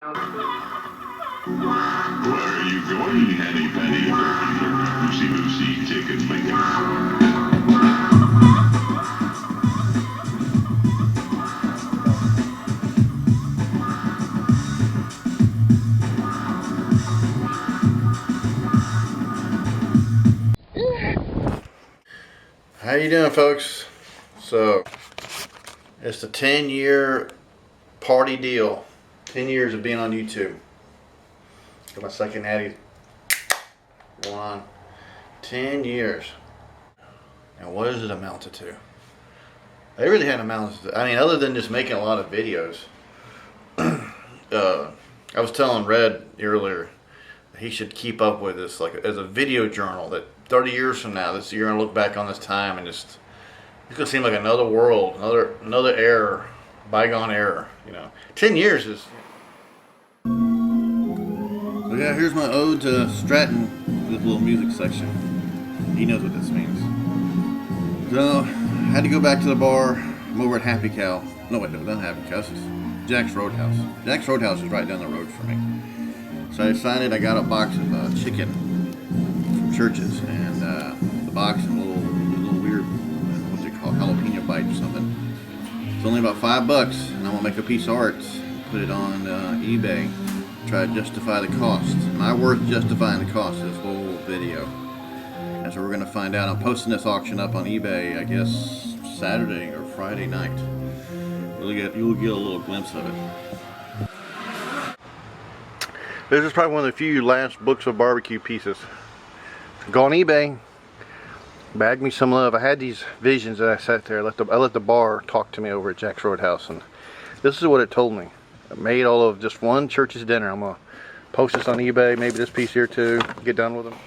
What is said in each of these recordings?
Where are you going, Henny Penny? Lucy Lucy, chicken finger. How you doing, folks? So it's the 10-year party deal. 10 years of being on YouTube. Got my second natty going on. 10 years. And what does it amount to? They really hadn't amounted to, I mean, other than just making a lot of videos. I was telling Red earlier that he should keep up with this like as a video journal, that 30 years from now, you're gonna look back on this time and just, it's gonna seem like another world, another era, bygone era, you know. 10 years is. So yeah, here's my ode to Stratton, this little music section. He knows what this means. So, I had to go back to the bar. I'm over at Happy Cow. No, wait, no, not Happy Cow. This is Jack's Roadhouse. Jack's Roadhouse is right down the road from me. So I decided I got a box of chicken from Church's, and the box is a little weird, what's it called, jalapeno bite or something. It's only about $5, and I'm gonna make a piece of art, put it on eBay, try to justify the cost. Am I worth justifying the cost of this whole video? That's what we're gonna find out. I'm posting this auction up on eBay, I guess Saturday or Friday night. You'll get a little glimpse of it. This is probably one of the few last books of barbecue pieces. Go on eBay, bag me some love. I had these visions that I sat there. I let the bar talk to me over at Jack's Roadhouse, and this is what it told me. I made all of just one Church's dinner. I'm gonna post this on eBay, maybe this piece here too. Get done with them.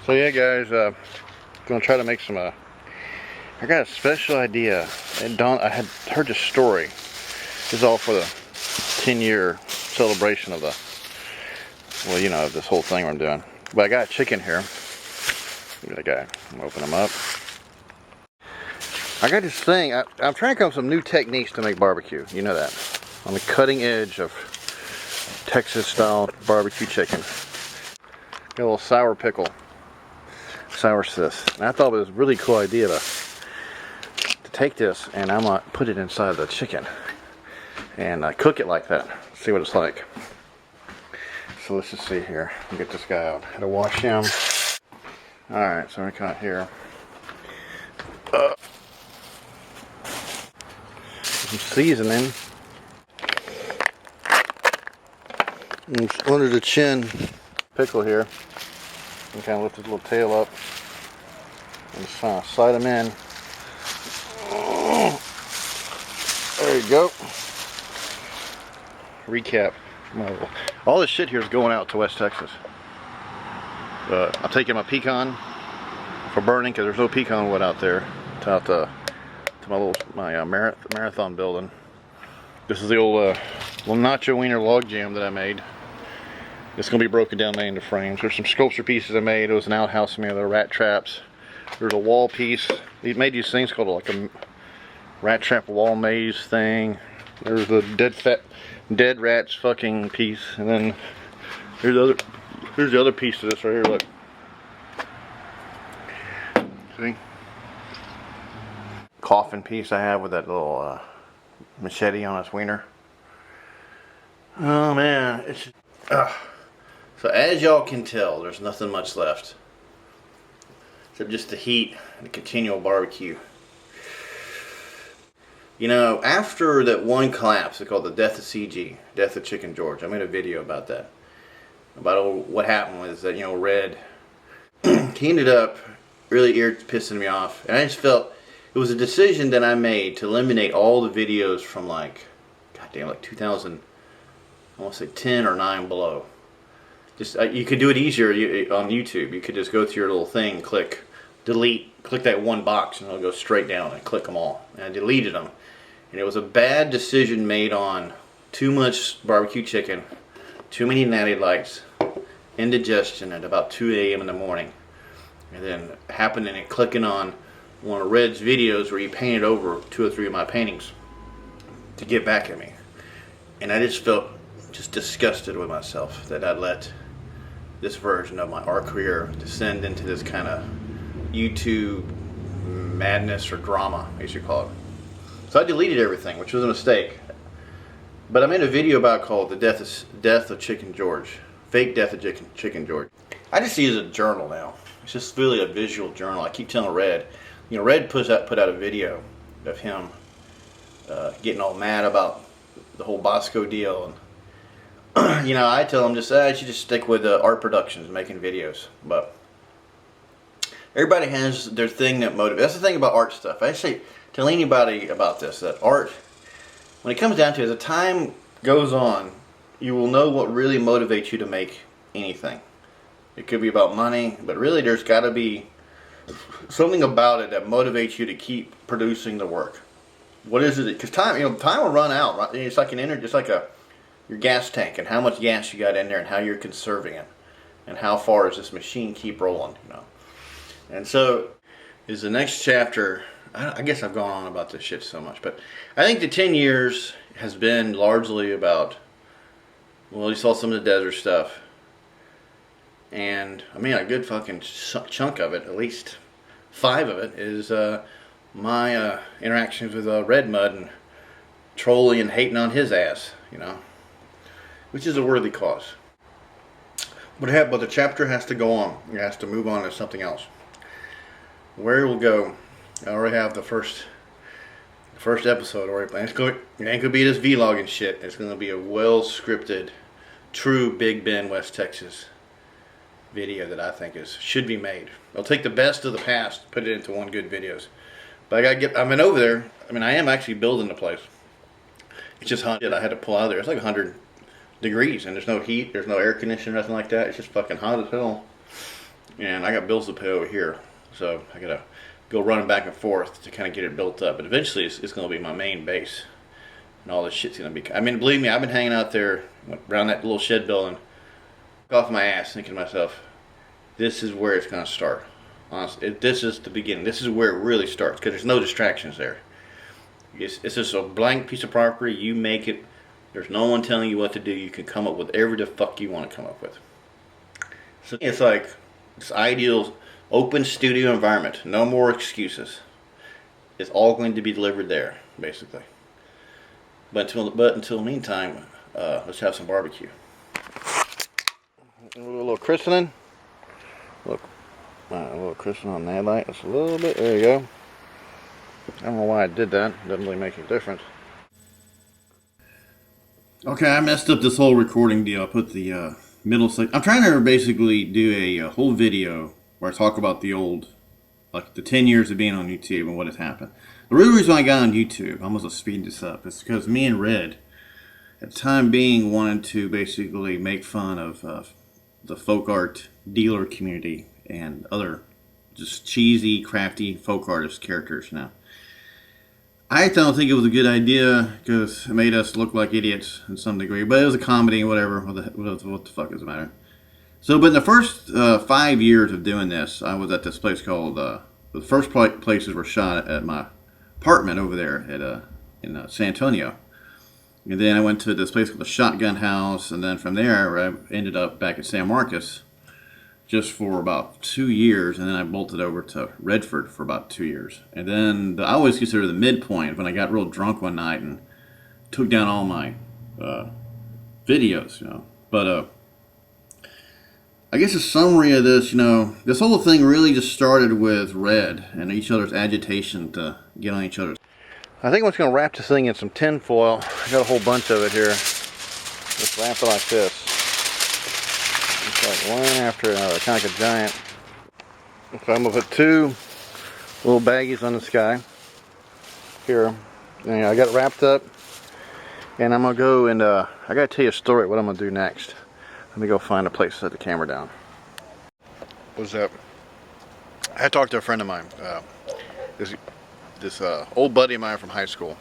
So yeah, guys, gonna try to make some. I got a special idea. And I had heard this story. This is all for the 10-year celebration of the, well, you know, this whole thing I'm doing. But I got chicken here. Look at that guy. I'm gonna open them up. I got this thing. I'm trying to come up with some new techniques to make barbecue. You know that. On the cutting edge of Texas-style barbecue chicken. Got a little sour pickle. Sour sis. And I thought it was a really cool idea to take this, and I'm gonna put it inside the chicken and cook it like that. See what it's like. So let's just see here. Let me get this guy out. Had to wash him. Alright, so we got here. Some seasoning. And under the chin pickle here. And kind of lift his little tail up. And just trying to slide him in. There you go. Recap. All this shit here is going out to West Texas. I'm taking my pecan for burning because there's no pecan wood out there. To my marathon building. This is the old little nacho wiener log jam that I made. It's gonna be broken down made into frames. There's some sculpture pieces I made. It was an outhouse made. There were rat traps. There's a wall piece. They made these things called like a rat trap wall maze thing. There's the dead rats fucking piece, and then here's the other piece of this right here. Look, see, coffin piece I have with that little machete on its wiener. Oh man, it's so as y'all can tell, there's nothing much left except just the heat and the continual barbecue. You know, after that one collapse, they called the death of CG, death of Chicken George. I made a video about that. About what happened was that, you know, Red, he ended up really pissing me off. And I just felt it was a decision that I made to eliminate all the videos from like, goddamn, like 2000, I want to say 10 or 9 below. Just, you could do it easier on YouTube. You could just go to your little thing, click delete, click that one box, and it'll go straight down and click them all. And I deleted them. And it was a bad decision made on too much barbecue chicken, too many natty lights, indigestion at about 2 a.m. in the morning. And then happening and clicking on one of Red's videos where he painted over 2 or 3 of my paintings. to get back at me. And I just felt just disgusted with myself that I'd let this version of my art career descend into this kind of YouTube madness or drama, I guess you call it. So I deleted everything, which was a mistake. But I made a video about it called The Death of Chicken George. Fake Death of Chicken George. I just see it as a journal now. It's just really a visual journal. I keep telling Red. You know, Red put out a video of him getting all mad about the whole Bosco deal. And, you know, I tell him I should just stick with art productions, making videos. But everybody has their thing that motivates. That's the thing about art stuff. I say, tell anybody about this, that art, when it comes down to it, as the time goes on, you will know what really motivates you to make anything. It could be about money, but really there's got to be something about it that motivates you to keep producing the work. What is it? Because time will run out. Right? It's like your gas tank, and how much gas you got in there, and how you're conserving it, and how far does this machine keep rolling? You know. And so, is the next chapter. I guess I've gone on about this shit so much, but I think the 10 years has been largely about, well, you saw some of the desert stuff, and I mean a good fucking chunk of it, at least 5 of it, is my interactions with Red Mud and trolling and hating on his ass, you know, which is a worthy cause. But the chapter has to go on. It has to move on to something else. Where it will go, I already have the first episode already planned. It ain't gonna be this vlog and shit. It's gonna be a well scripted, true Big Bend, West Texas video that I think should be made. I'll take the best of the past, put it into one good videos. But I mean over there. I mean, I am actually building the place. It's just hot. I had to pull out of there. It's like 100 degrees, and there's no heat, there's no air conditioning, nothing like that. It's just fucking hot as hell. And I got bills to pay over here, so I gotta go running back and forth to kind of get it built up. But eventually it's going to be my main base. And all this shit's going to be... I mean, believe me, I've been hanging out there around that little shed building, off my ass, thinking to myself, this is where it's going to start. Honestly, this is the beginning. This is where it really starts, because there's no distractions there. It's just a blank piece of property. You make it. There's no one telling you what to do. You can come up with whatever the fuck you want to come up with. So it's like this ideal open studio environment. No more excuses. It's all going to be delivered there, basically. But until the meantime, let's have some barbecue. A little christening. Look, a little christening on that light. Just a little bit. There you go. I don't know why I did that. Doesn't really make a difference. Okay, I messed up this whole recording deal. I put the middle section. I'm trying to basically do a whole video where I talk about the old, like the 10 years of being on YouTube and what has happened. The real reason I got on YouTube, I'm going to speed this up, is because me and Red, at the time being, wanted to basically make fun of the folk art dealer community and other just cheesy, crafty folk artist characters now. I don't think it was a good idea because it made us look like idiots in some degree, but it was a comedy, whatever. What the fuck does it matter? So, but in the first 5 years of doing this, I was at this place called, the first places were shot at my apartment over there in San Antonio. And then I went to this place called the Shotgun House, and then from there I ended up back at San Marcos just for about 2 years, and then I bolted over to Redford for about 2 years. And then I always consider the midpoint when I got real drunk one night and took down all my videos, you know. But I guess a summary of this, you know, this whole thing really just started with Red and each other's agitation to get on each other's. I think I'm just going to wrap this thing in some tin foil. I got a whole bunch of it here. Just wrap it like this. It's like one after another, kind of like a giant. Okay, I'm going to put 2 little baggies on this guy. Here. And I got it wrapped up. And I'm going to go and, I got to tell you a story what I'm going to do next. Let me go find a place to set the camera down. What's up? I talked to a friend of mine. This old buddy of mine from high school,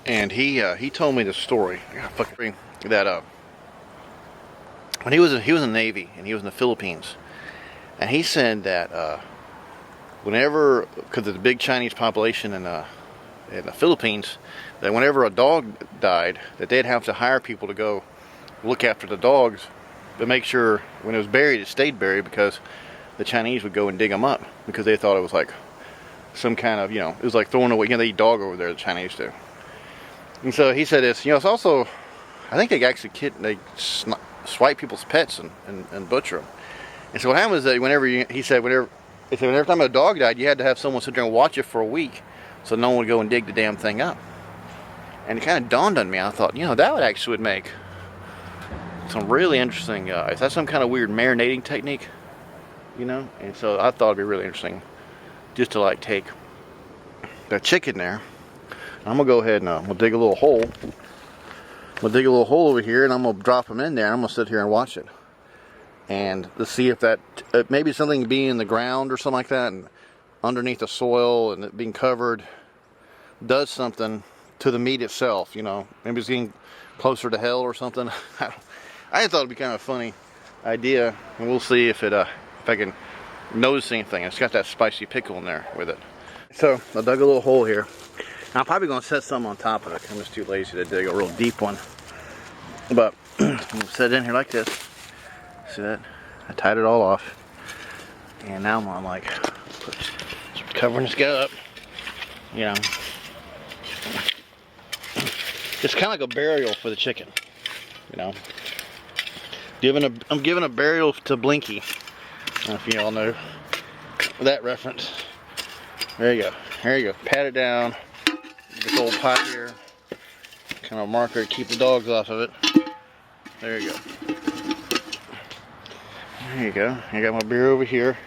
and he told me this story. That when he was in the Navy and he was in the Philippines, and he said that whenever, because of the big Chinese population in in the Philippines that whenever a dog died, that they'd have to hire people to go look after the dogs to make sure when it was buried, it stayed buried, because the Chinese would go and dig them up because they thought it was like some kind of, it was like throwing away, they eat dog over there, the Chinese do. And so he said this, it's also, I think they actually swipe people's pets and butcher them. And so what happened was that whenever time a dog died, you had to have someone sit there and watch it for a week so no one would go and dig the damn thing up. And it kind of dawned on me, I thought, that would actually make some really interesting, is that some kind of weird marinating technique? And so I thought it'd be really interesting just to like take the chicken there. I'm gonna go ahead and we'll dig a little hole. We'll dig a little hole over here, and I'm gonna drop them in there, and I'm gonna sit here and watch it. And to see if that, maybe something being in the ground or something like that, and underneath the soil and it being covered, does something to the meat itself, Maybe it's getting closer to hell or something. I thought it'd be kind of a funny idea, and we'll see if I can notice anything. It's got that spicy pickle in there with it. So I dug a little hole here. I'm probably going to set some on top of it. I'm just too lazy to dig a real deep one. But I'm going to set it in here like this. See that? I tied it all off. And now I'm going to like covering this guy up. It's kind of like a burial for the chicken. I'm giving a burial to Blinky. I don't know if you all know that reference. There you go. There you go. Pat it down. This old pot here. Kind of a marker to keep the dogs off of it. There you go. There you go. I got my beer over here.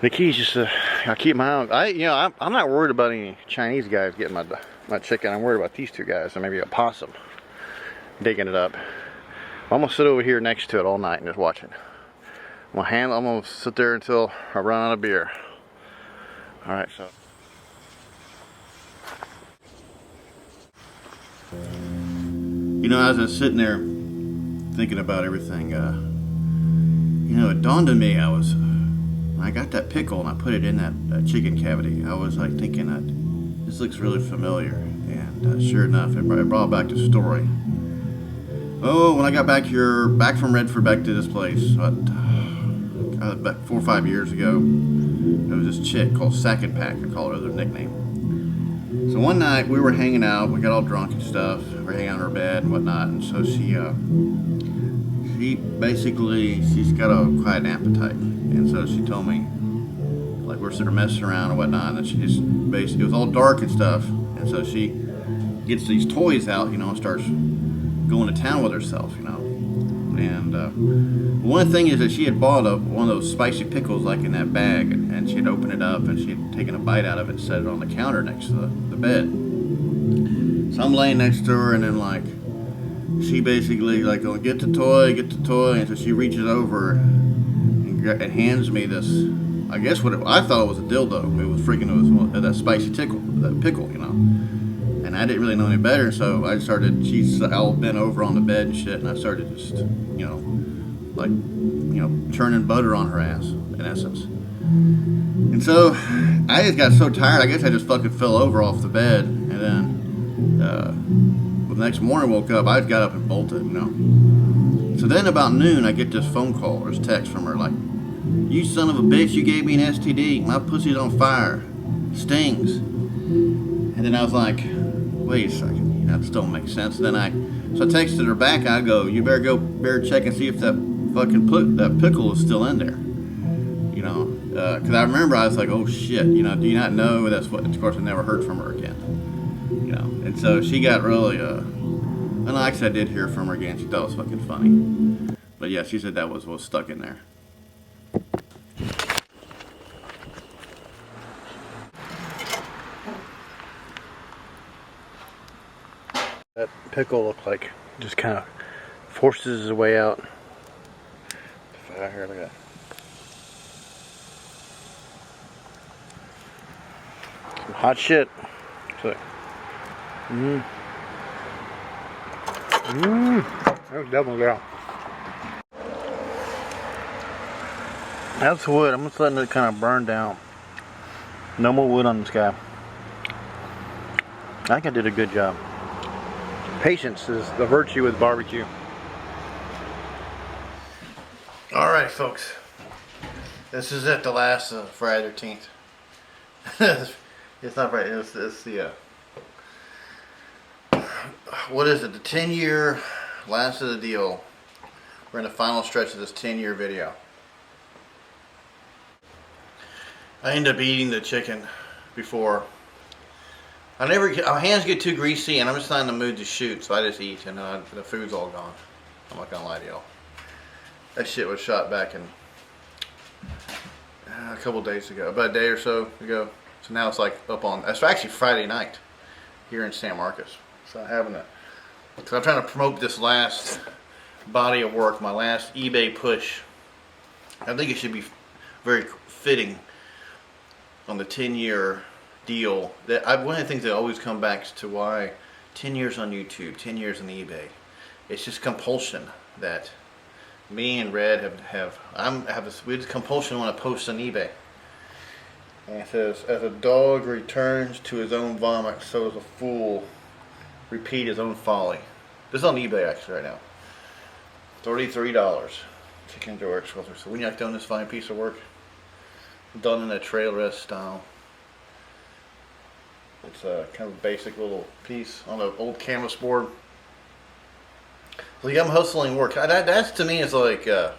The key is just to I keep my eye. I'm not worried about any Chinese guys getting my chicken. I'm worried about these two guys, or maybe a possum digging it up. I'm gonna sit over here next to it all night and just watch it. I'm gonna sit there until I run out of beer. All right, so. As I was sitting there thinking about everything, it dawned on me, when I got that pickle and I put it in that chicken cavity, I was like thinking that this looks really familiar, and sure enough, it brought back the story. Oh, when I got back from Redford back to this place, about 4 or 5 years ago, there was this chick called Sack and Pack. I call her their nickname. So one night we were hanging out, we got all drunk and stuff, we were hanging on her bed and whatnot, and so she's got quite an appetite, and so she told me, like, we're sort of messing around and whatnot, and she just it was all dark and stuff, and so she gets these toys out, and starts going to town with herself, and one thing is that she had bought one of those spicy pickles like in that bag, and she had opened it up and she had taken a bite out of it and set it on the counter next to the bed. So I'm laying next to her, and then like she basically like going, get the toy, and so she reaches over and hands me this, I guess I thought it was a dildo. It was that spicy pickle, and I didn't really know any better, so she's all bent over on the bed and shit, and I started just, churning butter on her ass, in essence. And so, I just got so tired, I guess I just fucking fell over off the bed, and then, the next morning woke up, I just got up and bolted, So then about noon, I get this phone call, or this text from her, like, you son of a bitch, you gave me an STD, my pussy's on fire, stings. And then I was like, wait a second, that still makes sense. So I texted her back. I go, you better check and see if that that pickle is still in there. Because I remember I was like, oh shit, do you not know? That's what. Of course, I never heard from her again. And so she got really, and like I said, I did hear from her again. She thought it was fucking funny. But yeah, she said that was stuck in there. That pickle looked like just kind of forces his way out. Out here, look at that. Some hot shit. So, that was definitely out. That's wood. I'm just letting it kind of burn down. No more wood on this guy. I think I did a good job. Patience is the virtue with barbecue. All right, folks. This is it, the last Friday the 13th. It's not Friday, it's the, what is it, the 10-year last of the deal. We're in the final stretch of this 10-year video. I end up eating the chicken before. Our hands get too greasy and I'm just not in the mood to shoot, so I just eat and the food's all gone. I'm not gonna lie to y'all. That shit was shot back in a couple days ago, about a day or so ago. So now it's like up on, it's actually Friday night here in San Marcos. So I'm trying to promote this last body of work, my last eBay push. I think it should be very fitting on the 10-year deal. One of the things that always come back to why 10 years on YouTube, 10 years on eBay. It's just compulsion that me and Red have this weird compulsion when I post on eBay. And it says, as a dog returns to his own vomit, so does a fool repeat his own folly. This is on eBay actually right now. $33. Chicken George. So when you're done this fine piece of work, done in a trail rest style. It's a kind of basic little piece on an old canvas board. So I'm hustling work. That's to me is like the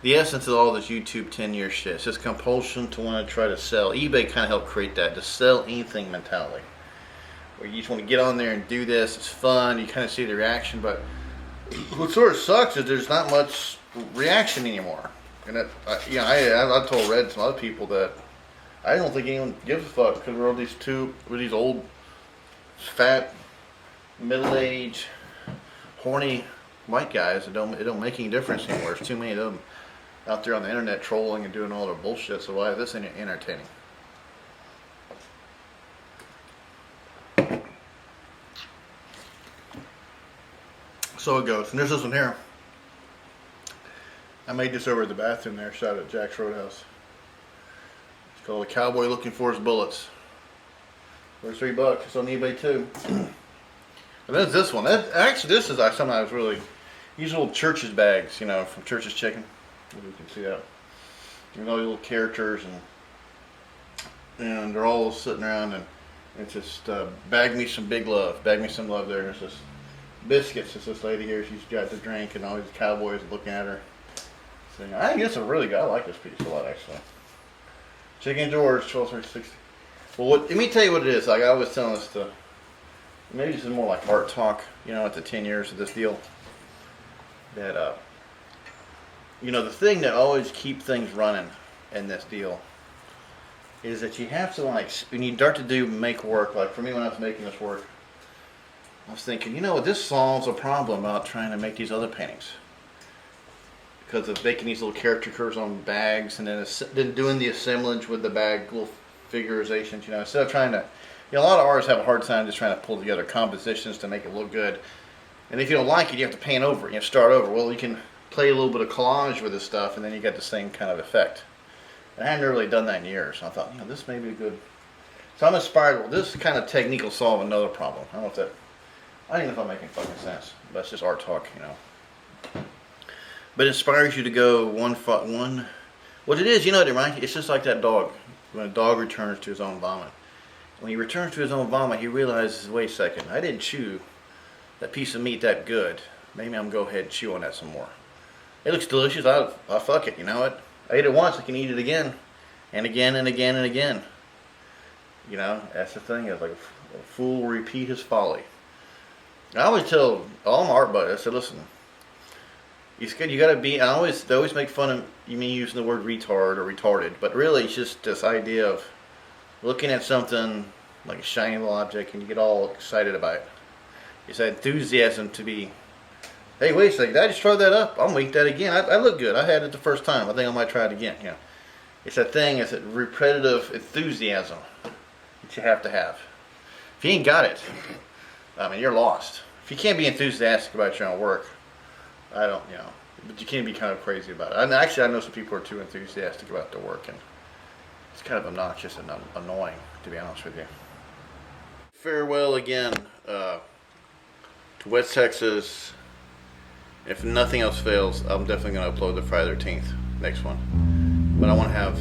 essence of all this YouTube 10-year shit. It's just compulsion to want to try to sell. eBay kind of helped create that, to sell anything mentality. Where you just want to get on there and do this. It's fun. You kind of see the reaction, but what sort of sucks is there's not much reaction anymore. And I told Red and some other people that I don't think anyone gives a fuck because we're all these old, fat, middle-aged, horny white guys. It don't make any difference anymore. There's too many of them out there on the internet trolling and doing all their bullshit. So why is this entertaining? So it goes. And there's this one here. I made this over at the bathroom there, shot at Jack's Roadhouse. It's called A Cowboy Looking for His Bullets. For $3. It's on eBay too. And there's this one. This is something I was really, these little Church's bags, from Church's Chicken. Maybe you can see that. You know, little characters and they're all sitting around and it's just bag me some big love. Bag me some love there. There's this biscuits. It's this lady here. She's got the drink and all these cowboys looking at her. So, I think it's a really good. I like this piece a lot actually. Chicken George, 12.60. Well, let me tell you what it is. Like I was telling this to. Maybe this is more like art talk, at the 10 years of this deal. That, the thing that always keeps things running in this deal is that you have to, when you start to make work, like for me when I was making this work, I was thinking, this solves a problem about trying to make these other paintings. Because of making these little caricatures on bags and then doing the assemblage with the bag, little figurizations, instead of trying to, a lot of artists have a hard time just trying to pull together compositions to make it look good. And if you don't like it, you have to paint over it. You have to start over. Well, you can play a little bit of collage with this stuff, and then you get the same kind of effect. And I hadn't really done that in years. So I thought, this may be a good. So I'm inspired. Well, this kind of technique will solve another problem. I don't know if that. I don't even know if I'm making fucking sense. But it's just art talk, But it inspires you to go one. What it is, it reminds you. It's just like that dog. When a dog returns to his own vomit. When he returns to his own vomit, he realizes, wait a second, I didn't chew that piece of meat that good. Maybe I'm going to go ahead and chew on that some more. It looks delicious. I'll fuck it. You know what? I ate it once. I can eat it again. And again and again and again. That's the thing. It's like a fool will repeat his folly. I always tell all my art buddies, I said, listen, you got to be, they always make fun of me using the word retard or retarded. But really, it's just this idea of looking at something like a shiny little object and you get all excited about it. It's that enthusiasm to be, hey, wait a second, did I just throw that up? I'm going to eat that again. I look good. I had it the first time. I think I might try it again. It's that thing, it's that repetitive enthusiasm that you have to have. If you ain't got it, you're lost. If you can't be enthusiastic about your own work, but you can be kind of crazy about it. And actually, I know some people are too enthusiastic about their work, and it's kind of obnoxious and annoying, to be honest with you. farewell again to West Texas. If nothing else fails, I'm definitely going to upload the Friday the 13th next one. But I want to have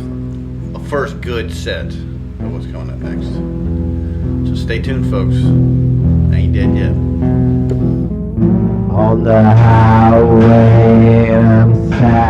a first good set of what's coming up next. So stay tuned, folks. I ain't dead yet. On the highway, I'm sad.